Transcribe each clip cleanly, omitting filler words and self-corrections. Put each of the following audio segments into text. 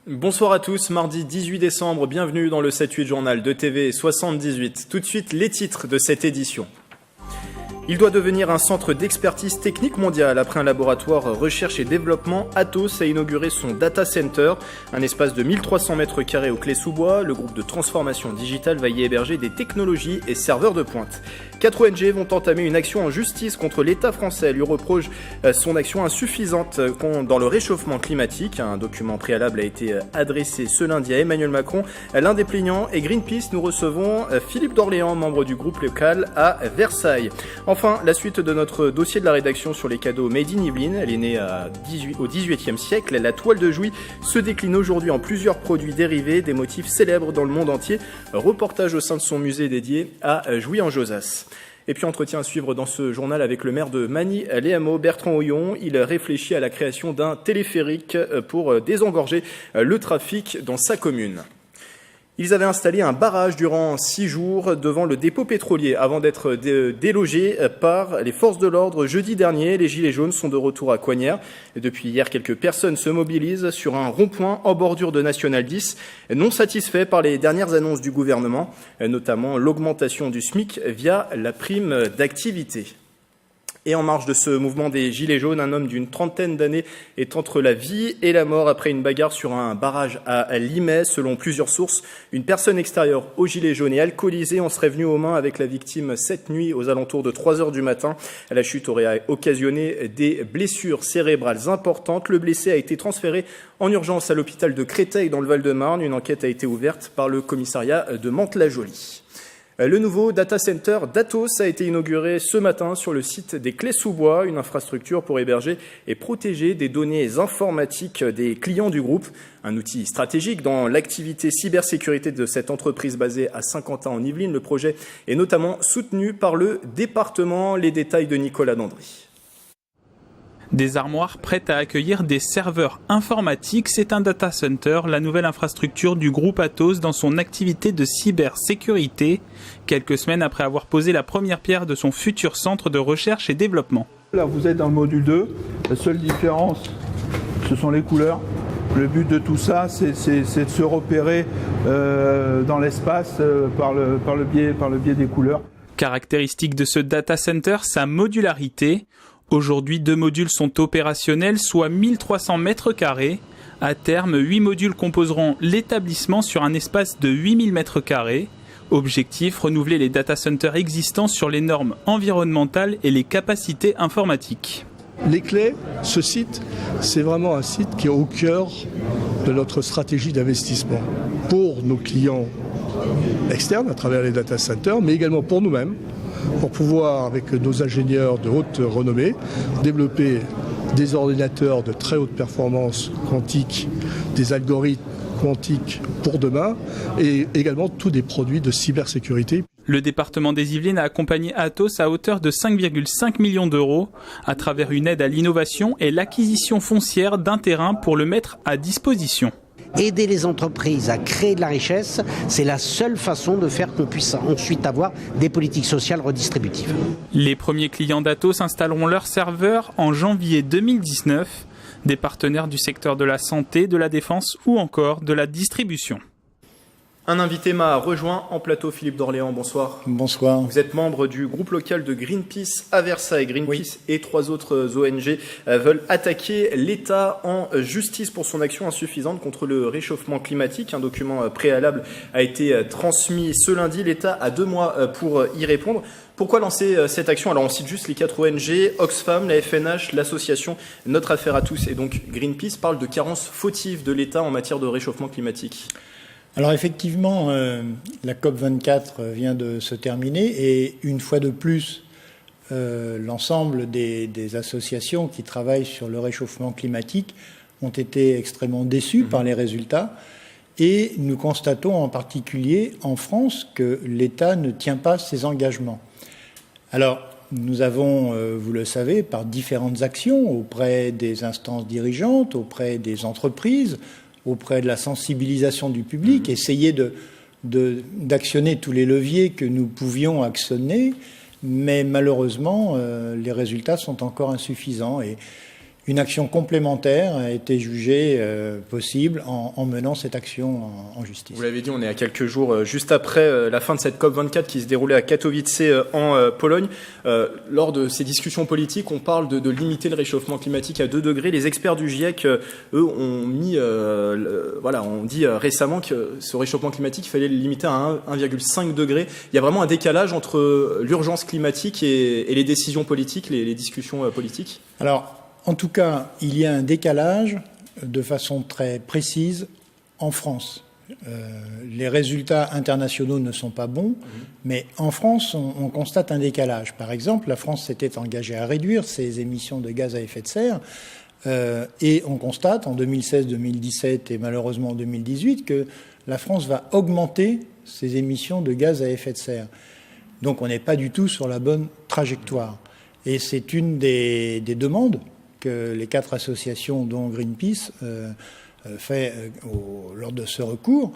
Bonsoir à tous, mardi 18 décembre, bienvenue dans le 7-8 journal de TV 78. Tout de suite, les titres de cette édition. Il doit devenir un centre d'expertise technique mondiale après un laboratoire recherche et développement. Atos a inauguré son data center, un espace de 1300 mètres carrés au Clé-sous-Bois. Le groupe de transformation digitale va y héberger des technologies et serveurs de pointe. 4 ONG vont entamer une action en justice contre l'État français. Elle lui reproche son action insuffisante dans le réchauffement climatique. Un document préalable a été adressé ce lundi à Emmanuel Macron. L'un des plaignants est Greenpeace. Nous recevons Philippe d'Orléans, membre du groupe local à Versailles. Enfin, la suite de notre dossier de la rédaction sur les cadeaux Made in Yvelines. Elle est née au XVIIIe siècle. La toile de Jouy se décline aujourd'hui en plusieurs produits dérivés, des motifs célèbres dans le monde entier. Reportage au sein de son musée dédié à Jouy-en-Josas. Et puis entretien à suivre dans ce journal avec le maire de Magny-les-Hameaux, Bertrand Oyon. Il réfléchit à la création d'un téléphérique pour désengorger le trafic dans sa commune. Ils avaient installé un barrage durant 6 jours devant le dépôt pétrolier avant d'être délogés par les forces de l'ordre jeudi dernier. Les Gilets jaunes sont de retour à Coignères. Depuis hier, quelques personnes se mobilisent sur un rond-point en bordure de National 10, non satisfaits par les dernières annonces du gouvernement, notamment l'augmentation du SMIC via la prime d'activité. Et en marge de ce mouvement des Gilets jaunes, un homme d'une trentaine d'années est entre la vie et la mort après une bagarre sur un barrage à Limay. Selon plusieurs sources, une personne extérieure aux Gilets jaunes est alcoolisée. On serait venu aux mains avec la victime cette nuit aux alentours de 3 heures du matin. La chute aurait occasionné des blessures cérébrales importantes. Le blessé a été transféré en urgence à l'hôpital de Créteil dans le Val-de-Marne. Une enquête a été ouverte par le commissariat de Mantes-la-Jolie. Le nouveau data center d'Atos a été inauguré ce matin sur le site des Clés-sous-Bois, une infrastructure pour héberger et protéger des données informatiques des clients du groupe. Un outil stratégique dans l'activité cybersécurité de cette entreprise basée à Saint-Quentin en Yvelines. Le projet est notamment soutenu par le département. Les détails de Nicolas Dandry. Des armoires prêtes à accueillir des serveurs informatiques, c'est un data center, la nouvelle infrastructure du groupe Atos dans son activité de cybersécurité, quelques semaines après avoir posé la première pierre de son futur centre de recherche et développement. Là, vous êtes dans le module 2, la seule différence, ce sont les couleurs. Le but de tout ça, c'est de se repérer dans l'espace par le biais des couleurs. Caractéristique de ce data center, sa modularité. Aujourd'hui, 2 modules sont opérationnels, soit 1300 mètres carrés. À terme, 8 modules composeront l'établissement sur un espace de 8000 mètres carrés. Objectif, renouveler les data centers existants sur les normes environnementales et les capacités informatiques. Les Clés, ce site, c'est vraiment un site qui est au cœur de notre stratégie d'investissement pour nos clients externes à travers les data centers, mais également pour nous-mêmes, pour pouvoir, avec nos ingénieurs de haute renommée, développer des ordinateurs de très haute performance quantique, des algorithmes quantiques pour demain, et également tous des produits de cybersécurité. Le département des Yvelines a accompagné Atos à hauteur de 5,5 millions d'euros à travers une aide à l'innovation et l'acquisition foncière d'un terrain pour le mettre à disposition. Aider les entreprises à créer de la richesse, c'est la seule façon de faire qu'on puisse ensuite avoir des politiques sociales redistributives. Les premiers clients d'Atos installeront leurs serveurs en janvier 2019, des partenaires du secteur de la santé, de la défense ou encore de la distribution. Un invité m'a rejoint en plateau, Philippe d'Orléans, bonsoir. Bonsoir. Vous êtes membre du groupe local de Greenpeace à Versailles. Greenpeace et 3 autres ONG veulent attaquer l'État en justice pour son action insuffisante contre le réchauffement climatique. Un document préalable a été transmis ce lundi. L'État a 2 mois pour y répondre. Pourquoi lancer cette action? Alors on cite juste les 4 ONG, Oxfam, la FNH, l'association Notre Affaire à tous et donc Greenpeace parle de carences fautives de l'État en matière de réchauffement climatique. Alors effectivement, la COP24 vient de se terminer et une fois de plus, l'ensemble des associations qui travaillent sur le réchauffement climatique ont été extrêmement déçues par les résultats. Et nous constatons en particulier en France que l'État ne tient pas ses engagements. Alors, nous avons, vous le savez, par différentes actions auprès des instances dirigeantes, auprès des entreprises, auprès de la sensibilisation du public, essayer d'actionner tous les leviers que nous pouvions actionner, mais malheureusement, les résultats sont encore insuffisants. Et une action complémentaire a été jugée possible en menant cette action en justice. Vous l'avez dit, on est à quelques jours juste après la fin de cette COP24 qui se déroulait à Katowice en Pologne. Lors de ces discussions politiques, on parle de limiter le réchauffement climatique à 2 degrés. Les experts du GIEC, eux, ont dit récemment que ce réchauffement climatique, il fallait le limiter à 1,5 degré. Il y a vraiment un décalage entre l'urgence climatique et les décisions politiques, les discussions politiques. Alors, en tout cas, il y a un décalage de façon très précise en France. Les résultats internationaux ne sont pas bons, mais en France, on constate un décalage. Par exemple, la France s'était engagée à réduire ses émissions de gaz à effet de serre, et on constate en 2016, 2017 et malheureusement en 2018 que la France va augmenter ses émissions de gaz à effet de serre. Donc on n'est pas du tout sur la bonne trajectoire. Et c'est une des demandes que les 4 associations, dont Greenpeace, fait lors de ce recours,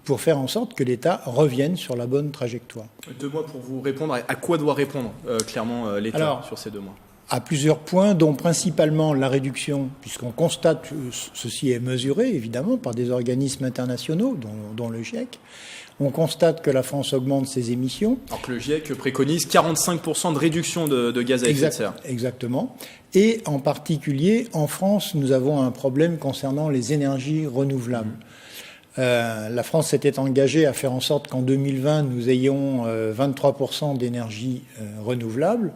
pour faire en sorte que l'État revienne sur la bonne trajectoire. 2 mois pour vous répondre. À quoi doit répondre clairement l'État sur ces 2 mois ? À plusieurs points, dont principalement la réduction, puisqu'on constate, ceci est mesuré évidemment par des organismes internationaux, dont le GIEC. On constate que la France augmente ses émissions. Alors que le GIEC préconise 45% de réduction de gaz à effet de serre. Exactement. Et en particulier, en France, nous avons un problème concernant les énergies renouvelables. La France s'était engagée à faire en sorte qu'en 2020, nous ayons 23% d'énergie renouvelable.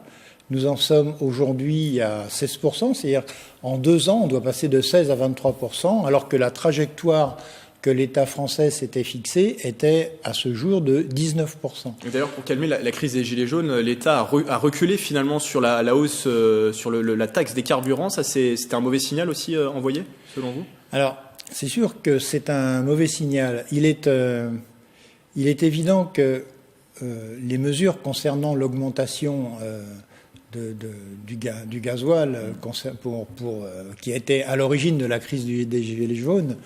Nous en sommes aujourd'hui à 16%, c'est-à-dire en 2 ans, on doit passer de 16 à 23%, alors que la trajectoire que l'État français s'était fixée était à ce jour de 19%. Et d'ailleurs, pour calmer la crise des Gilets jaunes, l'État a reculé finalement sur la hausse sur la taxe des carburants. Ça, c'était un mauvais signal aussi envoyé, selon vous ? Alors, c'est sûr que c'est un mauvais signal. Il est évident que les mesures concernant l'augmentation du gasoil qui a été à l'origine de la crise des Gilets jaunes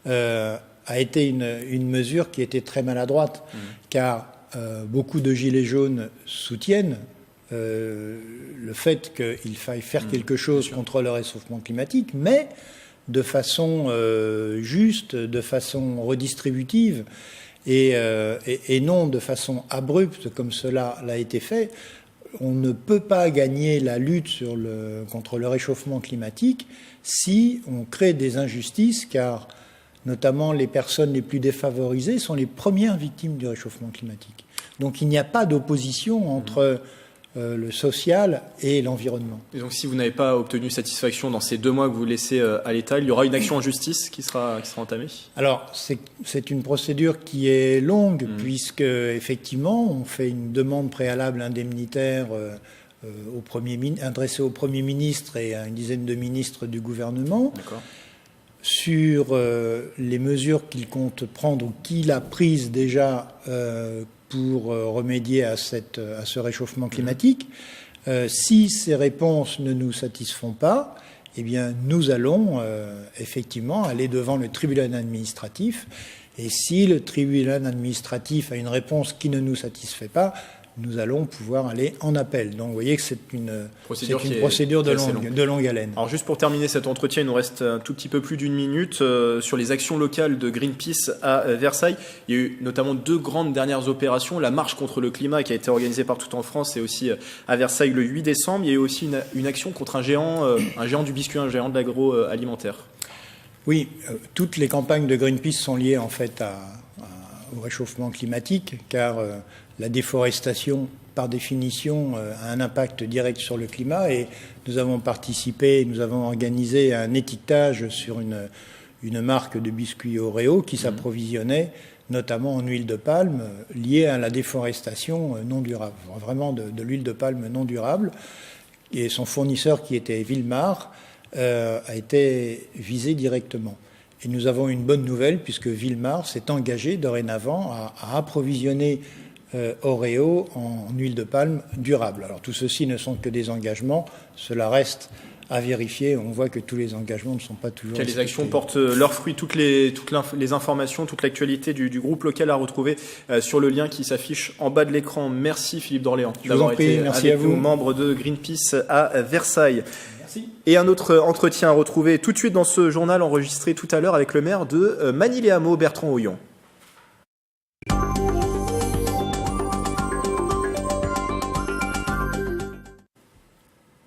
a été une mesure qui était très maladroite, car beaucoup de Gilets jaunes soutiennent le fait qu'il faille faire quelque chose contre le réchauffement climatique, mais de façon juste, de façon redistributive, et non de façon abrupte comme cela l'a été fait. On ne peut pas gagner la lutte contre le réchauffement climatique si on crée des injustices, car notamment les personnes les plus défavorisées sont les premières victimes du réchauffement climatique. Donc il n'y a pas d'opposition entre le social et l'environnement. Et donc si vous n'avez pas obtenu satisfaction dans ces 2 mois que vous laissez à l'État, il y aura une action en justice qui sera entamée ? Alors c'est une procédure qui est longue, puisque effectivement on fait une demande préalable indemnitaire adressée au Premier ministre et à une dizaine de ministres du gouvernement. D'accord. Sur les mesures qu'il compte prendre ou qu'il a prises déjà pour remédier à ce réchauffement climatique. Si ces réponses ne nous satisfont pas, eh bien, nous allons effectivement aller devant le tribunal administratif. Et si le tribunal administratif a une réponse qui ne nous satisfait pas, nous allons pouvoir aller en appel. Donc vous voyez que c'est une procédure de longue haleine. Alors juste pour terminer cet entretien, il nous reste un tout petit peu plus d'1 minute sur les actions locales de Greenpeace à Versailles. Il y a eu notamment 2 grandes dernières opérations. La marche contre le climat qui a été organisée partout en France et aussi à Versailles le 8 décembre. Il y a eu aussi une action contre un géant du biscuit, un géant de l'agroalimentaire. Oui, toutes les campagnes de Greenpeace sont liées en fait au réchauffement climatique, car la déforestation, par définition, a un impact direct sur le climat, et nous avons organisé un étiquetage sur une marque de biscuits Oreo qui s'approvisionnait notamment en huile de palme liée à la déforestation non durable, vraiment de l'huile de palme non durable, et son fournisseur qui était Wilmar a été visé directement. Et nous avons une bonne nouvelle, puisque Wilmar s'est engagé dorénavant à approvisionner Oreo en huile de palme durable. Alors tout ceci ne sont que des engagements, cela reste à vérifier. On voit que tous les engagements ne sont pas toujours respectés. Les actions portent leurs fruits. Toutes les informations, toute l'actualité du groupe local à retrouver sur le lien qui s'affiche en bas de l'écran. Merci Philippe d'Orléans d'avoir été avec nous, membre de Greenpeace à Versailles. Merci. Et un autre entretien à retrouver tout de suite dans ce journal enregistré tout à l'heure avec le maire de Magny-les-Hameaux, Bertrand Houillon.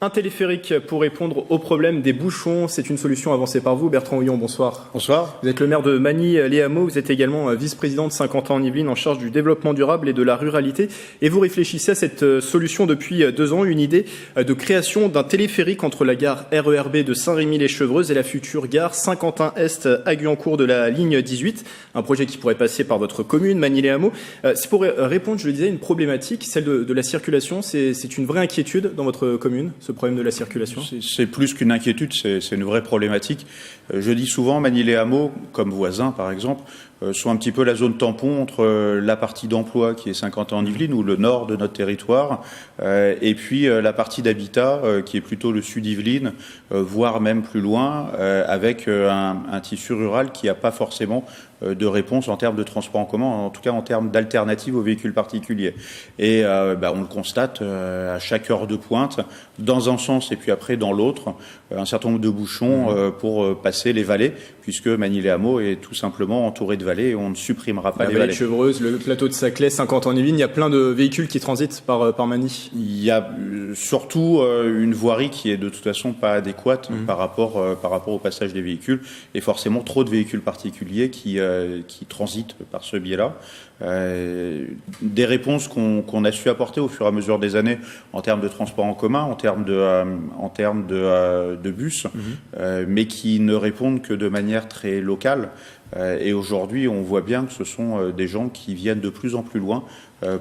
Un téléphérique pour répondre aux problèmes des bouchons, c'est une solution avancée par vous. Bertrand Houillon, bonsoir. Bonsoir. Vous êtes le maire de Magny-les-Hameaux, vous êtes également vice-président de 50 ans en Yvelines en charge du développement durable et de la ruralité. Et vous réfléchissez à cette solution depuis 2 ans, une idée de création d'un téléphérique entre la gare RERB de Saint-Rémy-les-Chevreuses et la future gare Saint-Quentin-Est à Guyancourt de la ligne 18. Un projet qui pourrait passer par votre commune, Magny-les-Hameaux. C'est pour répondre, je le disais, à une problématique, celle de la circulation. C'est une vraie inquiétude dans votre commune, ce problème de la circulation? C'est plus qu'une inquiétude, c'est une vraie problématique. Je dis souvent, Magny-les-Hameaux, comme voisins par exemple, sont un petit peu la zone tampon entre la partie d'emploi qui est 50 ans en Yvelines, ou le nord de notre territoire, et puis la partie d'habitat qui est plutôt le sud Yvelines, voire même plus loin, avec un tissu rural qui n'a pas forcément de réponse en termes de transport en commun, en tout cas en termes d'alternatives aux véhicules particuliers. Et on le constate à chaque heure de pointe, dans un sens et puis après dans l'autre, un certain nombre de bouchons pour passer les vallées, puisque Magny-les-Hameaux est tout simplement entouré de vallées et on ne supprimera pas les vallées. La Chevreuse, le plateau de Saclay, 50 en Yvelines, il y a plein de véhicules qui transitent par Magny. Il y a surtout une voirie qui est de toute façon pas adéquate par rapport au passage des véhicules, et forcément trop de véhicules particuliers qui transitent par ce biais-là. Des réponses qu'on a su apporter au fur et à mesure des années en termes de transport en commun, en termes de bus, mais qui ne répondent que de manière très locale. Et aujourd'hui, on voit bien que ce sont des gens qui viennent de plus en plus loin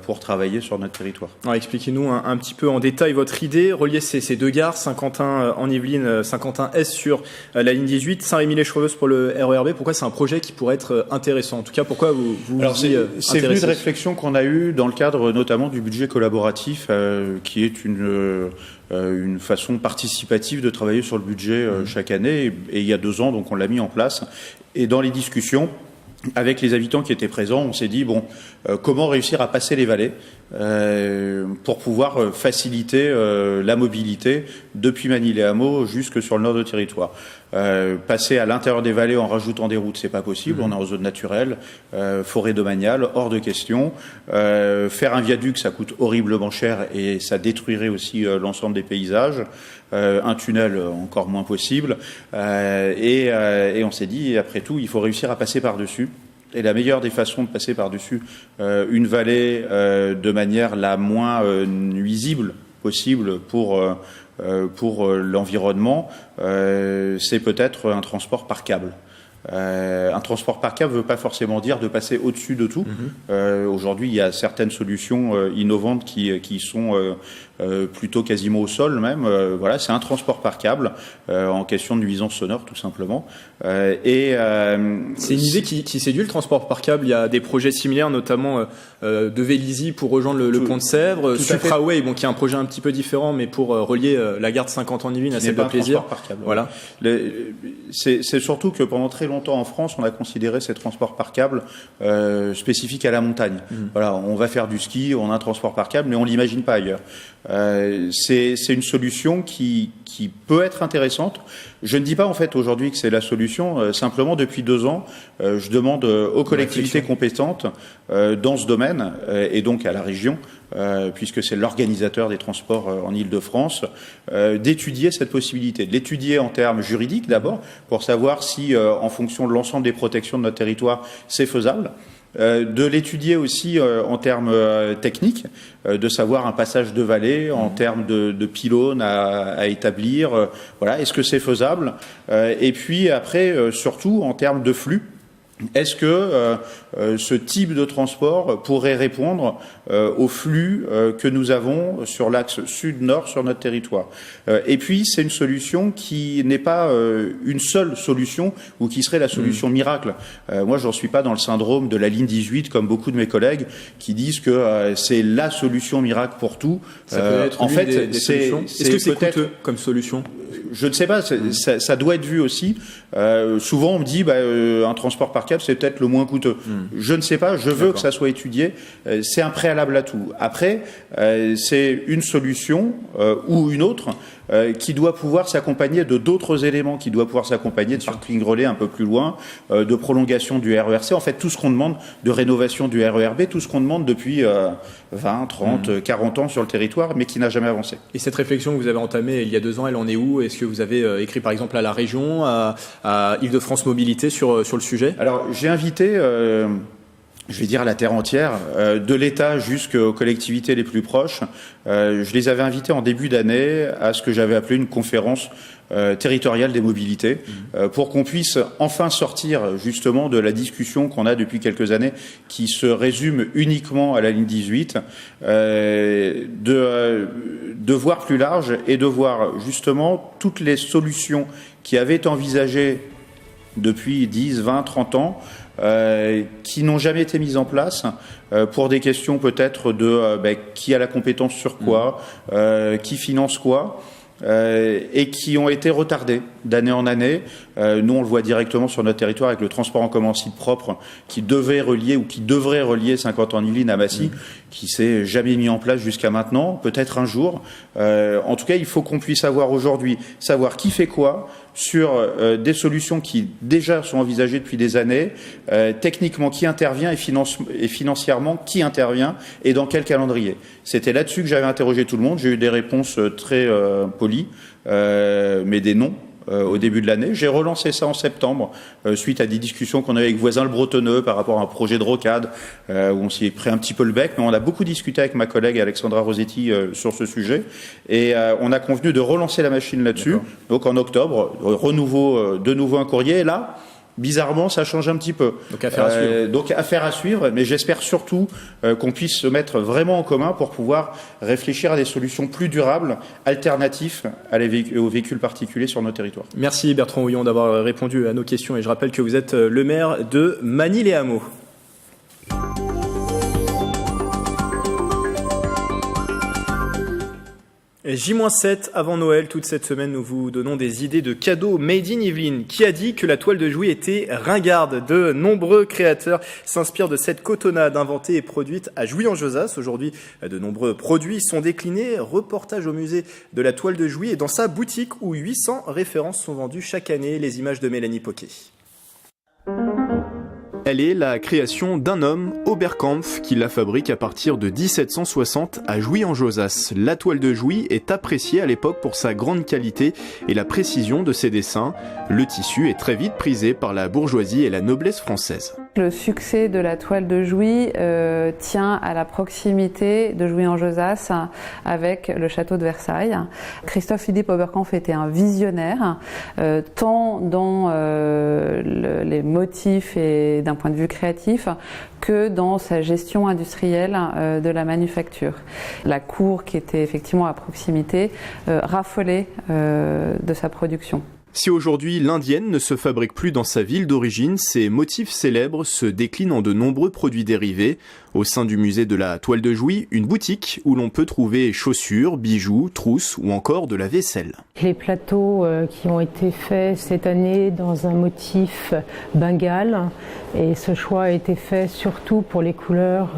pour travailler sur notre territoire. Alors, expliquez-nous un petit peu en détail votre idée. Relier ces 2 gares, Saint-Quentin en Yvelines, Saint-Quentin-Est sur la ligne 18, Saint-Rémy-les-Chevreuses pour le RERB. Pourquoi c'est un projet qui pourrait être intéressant? En tout cas, pourquoi vous Alors, c'est venu de réflexion qu'on a eue dans le cadre notamment du budget collaboratif, qui est une façon participative de travailler sur le budget chaque année. Et il y a 2 ans, donc on l'a mis en place. Et dans les discussions avec les habitants qui étaient présents, on s'est dit, comment réussir à passer les vallées pour pouvoir faciliter la mobilité depuis Magny-les-Hameaux jusque sur le nord de territoire. Passer à l'intérieur des vallées en rajoutant des routes, c'est pas possible. On est en zone naturelle, forêt domaniale, hors de question. Faire un viaduc, ça coûte horriblement cher et ça détruirait aussi l'ensemble des paysages. Un tunnel, encore moins possible. Et on s'est dit, après tout, il faut réussir à passer par-dessus. Et la meilleure des façons de passer par-dessus une vallée de manière la moins nuisible possible pour l'environnement, c'est peut-être un transport par câble. Un transport par câble ne veut pas forcément dire de passer au-dessus de tout. Aujourd'hui, il y a certaines solutions innovantes qui sont plutôt quasiment au sol même. Voilà, c'est un transport par câble en question de nuisance sonore tout simplement. C'est une idée qui séduit le transport par câble. Il y a des projets similaires, notamment de Vélizy pour rejoindre le pont de Sèvres, Supraway, qui est un projet un petit peu différent, mais pour relier la gare de 50 en Yvelines à celle de Plaisir. Par câble, voilà. C'est surtout que pendant très longtemps en France, on a considéré ces transports par câble spécifiques à la montagne. Voilà, on va faire du ski, on a un transport par câble, mais on l'imagine pas ailleurs. C'est une solution qui peut être intéressante. Je ne dis pas en fait aujourd'hui que c'est la solution. Simplement, depuis 2 ans, je demande aux collectivités compétentes dans ce domaine et donc à la région, puisque c'est l'organisateur des transports en Île-de-France, d'étudier cette possibilité, de l'étudier en termes juridiques d'abord, pour savoir si, en fonction de l'ensemble des protections de notre territoire, c'est faisable. De l'étudier aussi en termes techniques, de savoir un passage de vallée en termes de pylônes à établir. Voilà, est-ce que c'est faisable? Et puis après, surtout en termes de flux. Est-ce que ce type de transport pourrait répondre au flux que nous avons sur l'axe sud-nord sur notre territoire? Et puis, c'est une solution qui n'est pas une seule solution ou qui serait la solution miracle. Moi, j'en suis pas dans le syndrome de la ligne 18 comme beaucoup de mes collègues qui disent que c'est la solution miracle pour tout. Ça peut être en fait, des solutions. Est-ce que c'est coûteux comme solution? Je ne sais pas, ça doit être vu aussi. Souvent, on me dit un transport par câble, c'est peut-être le moins coûteux. Je ne sais pas, je veux que ça soit étudié. C'est un préalable à tout. Après, c'est une solution ou une autre qui doit pouvoir s'accompagner de d'autres éléments, qui doit pouvoir s'accompagner de parking relais un peu plus loin, de prolongation du RERC, en fait tout ce qu'on demande, de rénovation du RERB, tout ce qu'on demande depuis 20, 30, 40 ans sur le territoire, mais qui n'a jamais avancé. Et cette réflexion que vous avez entamée il y a 2 ans, elle en est où? Est-ce que vous avez écrit par exemple à la région, à Île-de-France Mobilité sur le sujet? Alors j'ai invité... je vais dire la terre entière, de l'État jusqu'aux collectivités les plus proches. Je les avais invités en début d'année à ce que j'avais appelé une conférence territoriale des mobilités, pour qu'on puisse enfin sortir justement de la discussion qu'on a depuis quelques années, qui se résume uniquement à la ligne 18, de voir plus large et de voir justement toutes les solutions qui avaient été envisagées depuis 10, 20, 30 ans, qui n'ont jamais été mises en place pour des questions peut-être de qui a la compétence sur quoi, qui finance quoi, et qui ont été retardées d'année en année. Nous, on le voit directement sur notre territoire avec le transport en commun en site propre qui devait relier ou qui devrait relier Saint-Quentin-en-Yvelines à Massy, qui s'est jamais mis en place jusqu'à maintenant, peut-être un jour. En tout cas, il faut qu'on puisse aujourd'hui savoir qui fait quoi sur des solutions qui déjà sont envisagées depuis des années, techniquement qui intervient et financièrement qui intervient et dans quel calendrier. C'était là-dessus que j'avais interrogé tout le monde. J'ai eu des réponses très polies, mais des non. Au début de l'année. J'ai relancé ça en septembre, suite à des discussions qu'on avait avec Voisin le Bretonneux par rapport à un projet de rocade, où on s'y est pris un petit peu le bec, mais on a beaucoup discuté avec ma collègue Alexandra Rosetti sur ce sujet, et on a convenu de relancer la machine là-dessus. Donc en octobre, de nouveau un courrier, et là, bizarrement, ça change un petit peu. Donc affaire à suivre. Donc affaire à suivre, mais j'espère surtout qu'on puisse se mettre vraiment en commun pour pouvoir réfléchir à des solutions plus durables, alternatives aux véhicules particuliers sur nos territoires. Merci Bertrand Houillon d'avoir répondu à nos questions, et je rappelle que vous êtes le maire de Magny-les-Hameaux. J-7 avant Noël, toute cette semaine, nous vous donnons des idées de cadeaux made in Yvelines. Qui a dit que la toile de Jouy était ringarde? De nombreux créateurs s'inspirent de cette cotonnade inventée et produite à Jouy-en-Josas. Aujourd'hui, de nombreux produits sont déclinés. Reportage au musée de la toile de Jouy et dans sa boutique où 800 références sont vendues chaque année. Les images de Mélanie Poquet. Elle est la création d'un homme, Oberkampf, qui la fabrique à partir de 1760 à Jouy-en-Josas. La toile de Jouy est appréciée à l'époque pour sa grande qualité et la précision de ses dessins. Le tissu est très vite prisé par la bourgeoisie et la noblesse française. Le succès de la toile de Jouy tient à la proximité de Jouy-en-Josas avec le château de Versailles. Christophe Philippe Oberkampf était un visionnaire, tant dans les motifs et d'un point de vue créatif que dans sa gestion industrielle de la manufacture. La cour qui était effectivement à proximité raffolait de sa production. Si aujourd'hui l'indienne ne se fabrique plus dans sa ville d'origine, ses motifs célèbres se déclinent en de nombreux produits dérivés. Au sein du musée de la toile de Jouy, une boutique où l'on peut trouver chaussures, bijoux, trousses ou encore de la vaisselle. Les plateaux qui ont été faits cette année dans un motif bengale, et ce choix a été fait surtout pour les couleurs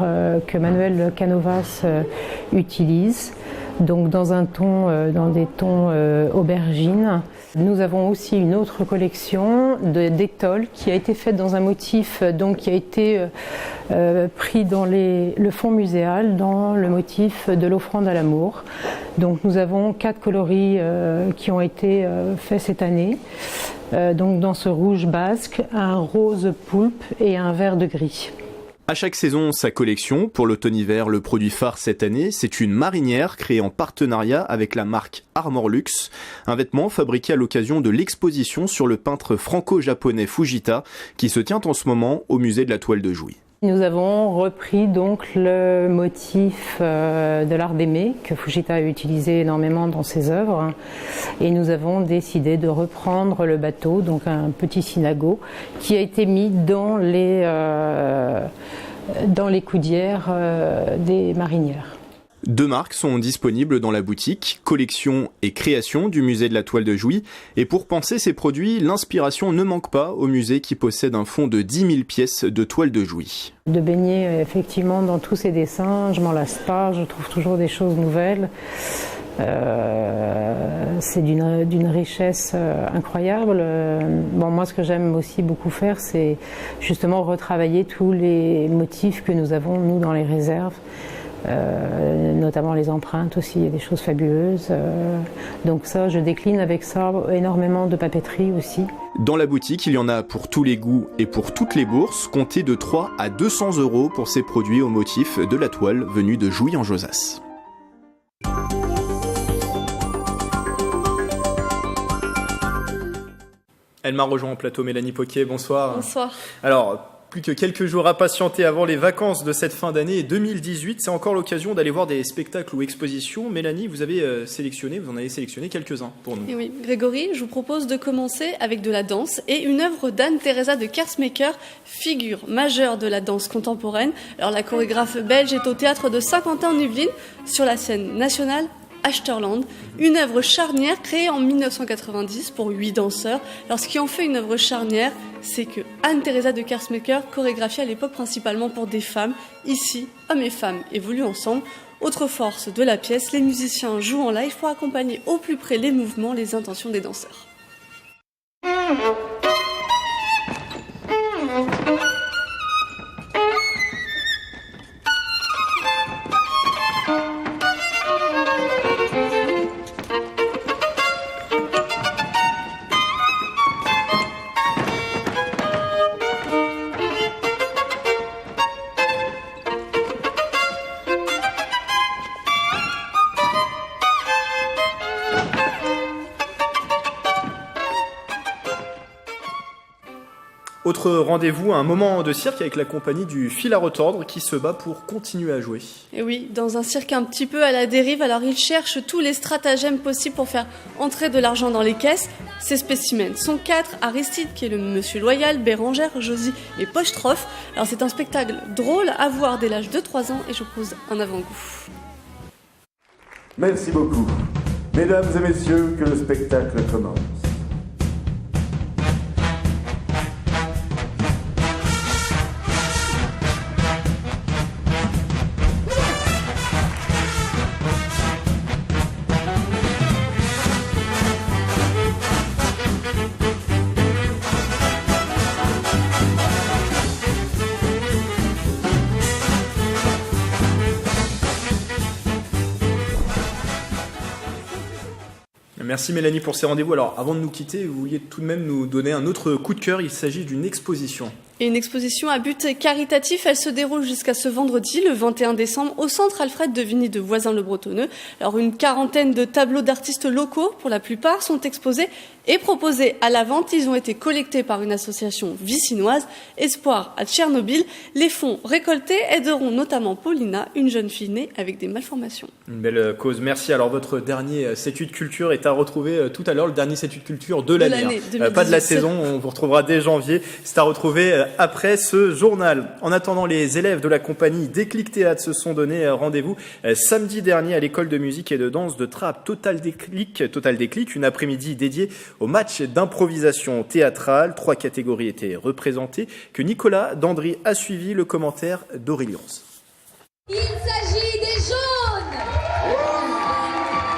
que Manuel Canovas utilise. Donc dans des tons aubergines. Nous avons aussi une autre collection d'étoiles qui a été faite dans un motif qui a été pris dans le fond muséal, dans le motif de l'offrande à l'amour. Donc nous avons 4 coloris qui ont été faits cette année. Donc dans ce rouge basque, un rose poulpe et un vert de gris. À chaque saison, sa collection. Pour l'automne-hiver, le produit phare cette année, c'est une marinière créée en partenariat avec la marque Armorlux. Un vêtement fabriqué à l'occasion de l'exposition sur le peintre franco-japonais Fujita, qui se tient en ce moment au musée de la toile de Jouy. Nous avons repris donc le motif de l'art d'aimer que Fujita a utilisé énormément dans ses œuvres, et nous avons décidé de reprendre le bateau, donc un petit sinago qui a été mis dans les coudières des marinières. 2 marques sont disponibles dans la boutique, collection et création du musée de la toile de Jouy. Et pour penser ces produits, l'inspiration ne manque pas au musée qui possède un fonds de 10 000 pièces de toile de Jouy. De baigner effectivement dans tous ces dessins, je m'en lasse pas, je trouve toujours des choses nouvelles. C'est d'une richesse incroyable. Bon, moi, ce que j'aime aussi beaucoup faire, c'est justement retravailler tous les motifs que nous avons, nous, dans les réserves. Notamment les empreintes aussi, il y a des choses fabuleuses. Donc ça, je décline avec ça énormément de papeterie aussi. Dans la boutique, il y en a pour tous les goûts et pour toutes les bourses, comptez de 3 à 200 € pour ces produits au motif de la toile venue de Jouy en Josas. Elle m'a rejoint en plateau, Mélanie Poquet, bonsoir. Bonsoir. Alors, plus que quelques jours à patienter avant les vacances de cette fin d'année 2018, c'est encore l'occasion d'aller voir des spectacles ou expositions. Mélanie, vous en avez sélectionné quelques-uns pour nous. Et oui, Grégory, je vous propose de commencer avec de la danse et une œuvre d'Anne-Theresa de Kersmaker, figure majeure de la danse contemporaine. Alors la chorégraphe belge est au théâtre de Saint-Quentin en Yvelines, sur la scène nationale Achterland, une œuvre charnière créée en 1990 pour 8 danseurs. Alors ce qui en fait une œuvre charnière, c'est que Anne-Theresa de Kersmaker chorégraphiait à l'époque principalement pour des femmes. Ici, hommes et femmes évoluent ensemble. Autre force de la pièce, les musiciens jouent en live pour accompagner au plus près les mouvements, les intentions des danseurs. Autre rendez-vous, un moment de cirque avec la compagnie du Fil à retordre qui se bat pour continuer à jouer. Et oui, dans un cirque un petit peu à la dérive, alors ils cherchent tous les stratagèmes possibles pour faire entrer de l'argent dans les caisses. Ces spécimens sont 4, Aristide qui est le Monsieur Loyal, Bérangère, Josie et Pochtroff. Alors c'est un spectacle drôle à voir dès l'âge de 3 ans et je propose un avant-goût. Merci beaucoup. Mesdames et messieurs, que le spectacle commence. Merci Mélanie pour ces rendez-vous. Alors avant de nous quitter, vous vouliez tout de même nous donner un autre coup de cœur, il s'agit d'une exposition. Et une exposition à but caritatif, elle se déroule jusqu'à ce vendredi, le 21 décembre, au centre Alfred de Vigny de Voisins-le-Bretonneux. Alors une quarantaine de tableaux d'artistes locaux, pour la plupart, sont exposés et proposés à la vente. Ils ont été collectés par une association vicinoise, Espoir à Tchernobyl. Les fonds récoltés aideront notamment Paulina, une jeune fille née avec des malformations. Une belle cause, merci. Alors votre dernier CETUD Culture est à retrouver tout à l'heure, le dernier CETUD Culture de l'année. Pas de la saison, on vous retrouvera dès janvier. C'est à retrouver après ce journal. En attendant, les élèves de la compagnie Déclic Théâtre se sont donné rendez-vous samedi dernier à l'école de musique et de danse de Trappes. Total Déclic, une après-midi dédiée au match d'improvisation théâtrale. 3 catégories étaient représentées que Nicolas Dandry a suivi le commentaire d'Aurélie Rose. Il s'agit des jaunes.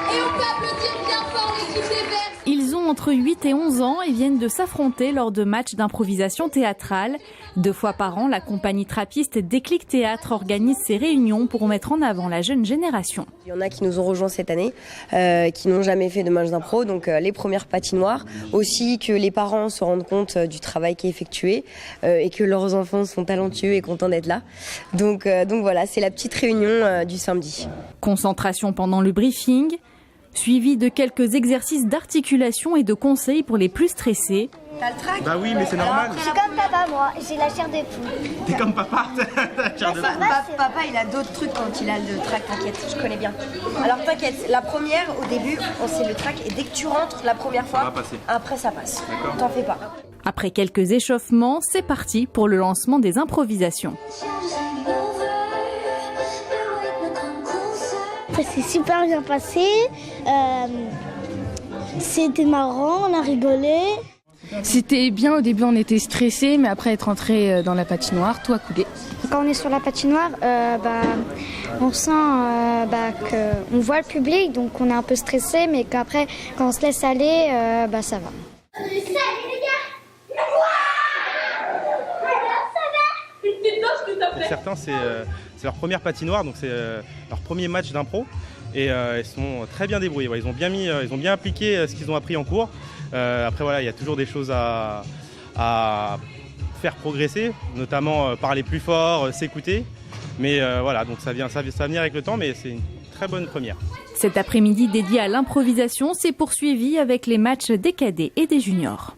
Et on peut applaudir bien fort l'équipe des Verts. Ils ont entre 8 et 11 ans et viennent de s'affronter lors de matchs d'improvisation théâtrale. 2 fois par an, la compagnie trappiste Déclic Théâtre organise ces réunions pour mettre en avant la jeune génération. Il y en a qui nous ont rejoints cette année, qui n'ont jamais fait de match d'impro, donc les premières patinoires. Aussi que les parents se rendent compte du travail qui est effectué et que leurs enfants sont talentueux et contents d'être là. Donc voilà, c'est la petite réunion du samedi. Concentration pendant le briefing, suivi de quelques exercices d'articulation et de conseils pour les plus stressés. T'as le trac? Bah oui, mais c'est normal. Je suis comme papa, moi. J'ai la chair de poule. T'es comme papa. La chair de poule. Papa, il a d'autres trucs quand il a le trac, t'inquiète, je connais bien. Alors t'inquiète, la première, au début, on sait le trac et dès que tu rentres la première fois, ça va passer. Après ça passe. T'en fais pas. Après quelques échauffements, c'est parti pour le lancement des improvisations. Ça s'est super bien passé. C'était marrant, on a rigolé. C'était bien, au début on était stressés, mais après être rentré dans la patinoire, tout a coulé. Quand on est sur la patinoire, on sent qu'on voit le public, donc on est un peu stressé, mais qu'après, quand on se laisse aller, ça va. Salut les gars! Ça va? Une petite danse, s'il te plaît. Certains, c'est leur première patinoire, donc c'est leur premier match d'impro. Et ils sont très bien débrouillés. Ouais, ils ont bien appliqué ce qu'ils ont appris en cours. Après, voilà, il y a toujours des choses à faire progresser, notamment parler plus fort, s'écouter. Mais voilà, donc ça va venir avec le temps, mais c'est une très bonne première. Cet après-midi dédié à l'improvisation s'est poursuivi avec les matchs des cadets et des juniors.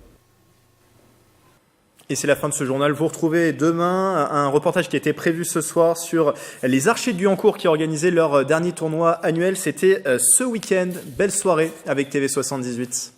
Et c'est la fin de ce journal. Vous retrouvez demain un reportage qui était prévu ce soir sur les Archers de Guyancourt qui organisaient leur dernier tournoi annuel. C'était ce week-end. Belle soirée avec TV78.